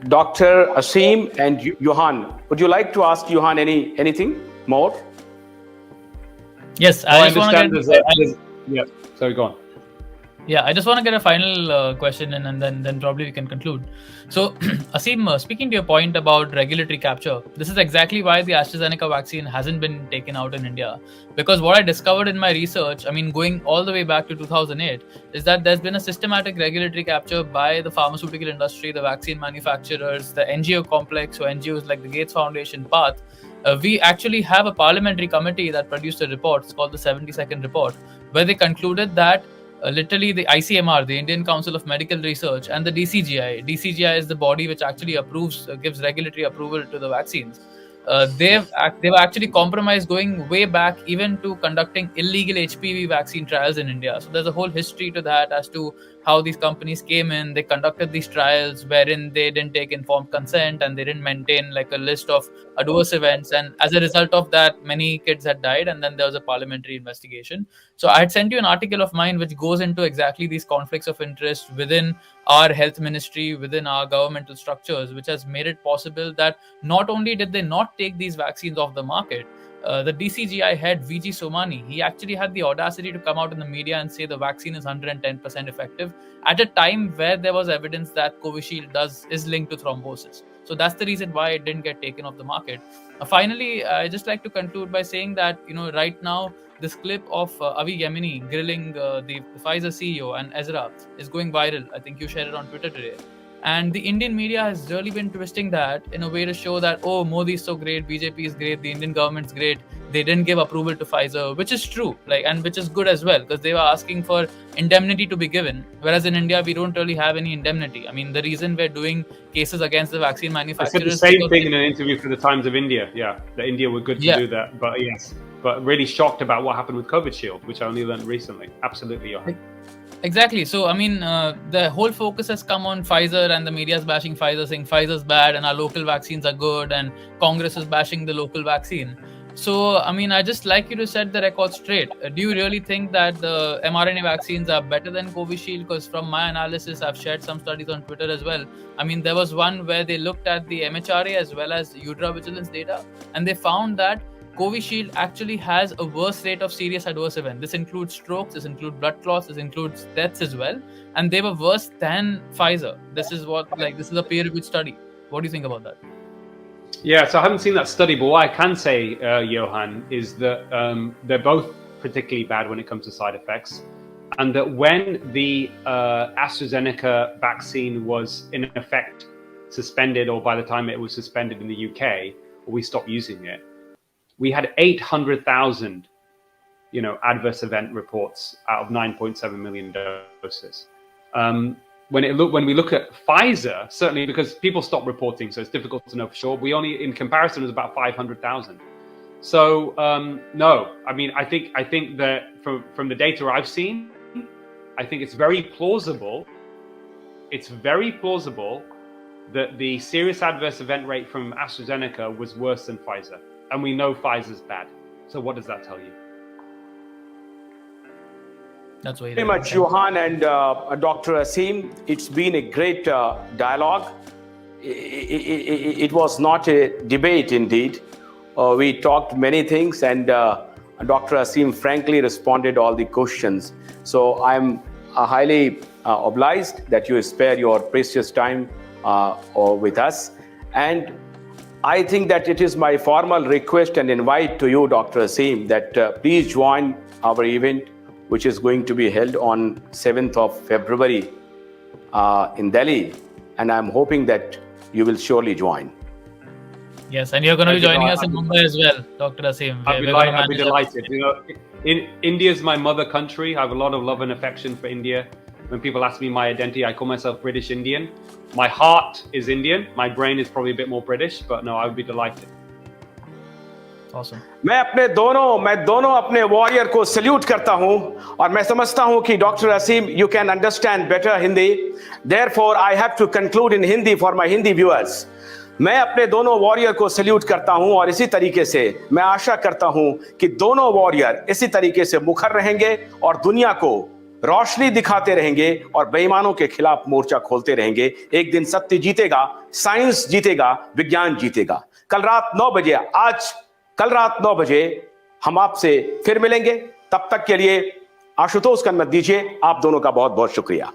Dr. Aseem and Johan. Would you like to ask Johan anything more? Yes, I just want to get. Yeah, sorry, go on. Yeah, I just want to get a final question in, and then probably we can conclude. So, Aseem, speaking to your point about regulatory capture, this is exactly why the AstraZeneca vaccine hasn't been taken out in India. Because what I discovered in my research, I mean, going all the way back to 2008, is that there's been a systematic regulatory capture by the pharmaceutical industry, the vaccine manufacturers, the NGO complex, so NGOs like the Gates Foundation, Path. We actually have a parliamentary committee that produced a report. It's called the 70-second report, where they concluded that literally the ICMR, the Indian Council of Medical Research, and the DCGI. DCGI is the body which actually gives regulatory approval to the vaccines. They've actually compromised going way back even to conducting illegal HPV vaccine trials in India. So there's a whole history to that as to how these companies came in. They conducted these trials wherein they didn't take informed consent and they didn't maintain like a list of adverse events. And as a result of that, many kids had died. And then there was a parliamentary investigation. So I had sent you an article of mine which goes into exactly these conflicts of interest within our health ministry, within our governmental structures, which has made it possible that not only did they not take these vaccines off the market, the DCGI head VG Somani, he actually had the audacity to come out in the media and say the vaccine is 110% effective at a time where there was evidence that Covishield is linked to thrombosis. So that's the reason why it didn't get taken off the market. Finally, I just like to conclude by saying that right now this clip of Avi Yemini grilling the Pfizer CEO and Ezra is going viral. I think you shared it on Twitter today. And the Indian media has really been twisting that in a way to show that, oh, Modi is so great, BJP is great, the Indian government's great. They didn't give approval to Pfizer, which is true, and which is good as well, because they were asking for indemnity to be given. Whereas in India, we don't really have any indemnity. I mean, the reason we're doing cases against the vaccine manufacturers. I said the same thing in an interview for the Times of India. Yeah, that India were good to do that. But yes, but really shocked about what happened with Covishield, which I only learned recently. Absolutely, Johan. Exactly. So, I mean, the whole focus has come on Pfizer, and the media is bashing Pfizer, saying Pfizer's bad and our local vaccines are good, and Congress is bashing the local vaccine. So, I mean, I just like you to set the record straight. Do you really think that the mRNA vaccines are better than Covishield? Because from my analysis, I've shared some studies on Twitter as well. I mean, there was one where they looked at the MHRA as well as ultravigilance data, and they found that Covishield actually has a worse rate of serious adverse event. This includes strokes, this includes blood clots, this includes deaths as well. And they were worse than Pfizer. This is a peer-reviewed study. What do you think about that? Yeah, so I haven't seen that study, but what I can say, Johan, is that they're both particularly bad when it comes to side effects. And that when the AstraZeneca vaccine was in effect suspended, or by the time it was suspended in the UK, or we stopped using it, we had 800,000, adverse event reports out of 9.7 million doses. When we look at Pfizer, certainly because people stopped reporting, so it's difficult to know for sure. We only, in comparison, it was about 500,000. So no, I mean, I think that from the data I've seen, I think it's very plausible. It's very plausible that the serious adverse event rate from AstraZeneca was worse than Pfizer. And we know Pfizer's bad. So what does that tell you? That's very much, Johan and Dr. Aseem. It's been a great dialogue. It was not a debate indeed. We talked many things, and Dr. Aseem frankly responded all the questions. So I'm highly obliged that you spare your precious time with us. And I think that it is my formal request and invite to you, Dr. Aseem, that please join our event, which is going to be held on 7th of February in Delhi. And I'm hoping that you will surely join. Yes, and you're going to be joining us in Mumbai as well, Dr. Aseem. I'll be delighted. India's my mother country. I have a lot of love and affection for India. When people ask me my identity, I call myself British Indian. My heart is Indian. My brain is probably a bit more British, but no, I would be delighted. Awesome. मैं दोनों अपने warrior को salute करता हूं, और मैं समझता हूं कि doctor Aseem, you can understand better Hindi. Therefore, I have to conclude in Hindi for my Hindi viewers. मैं अपने दोनों वॉरियर को सल्यूट करता हूं, और इसी तरीके से मैं आशा करता हूं कि दोनों वॉरियर इसी तरीके से मुखर रहेंगे और दुनिया को रोशनी दिखाते रहेंगे और बेईमानों के खिलाफ मोर्चा खोलते रहेंगे। एक दिन सत्य जीतेगा, साइंस जीतेगा, विज्ञान जीतेगा। कल रात 9 बजे कल रात 9 बजे हम आपसे फिर मिलेंगे। तब तक के लिए आशुतोष का मत दीजिए। आप दोनों का बहुत बहुत शुक्रिया।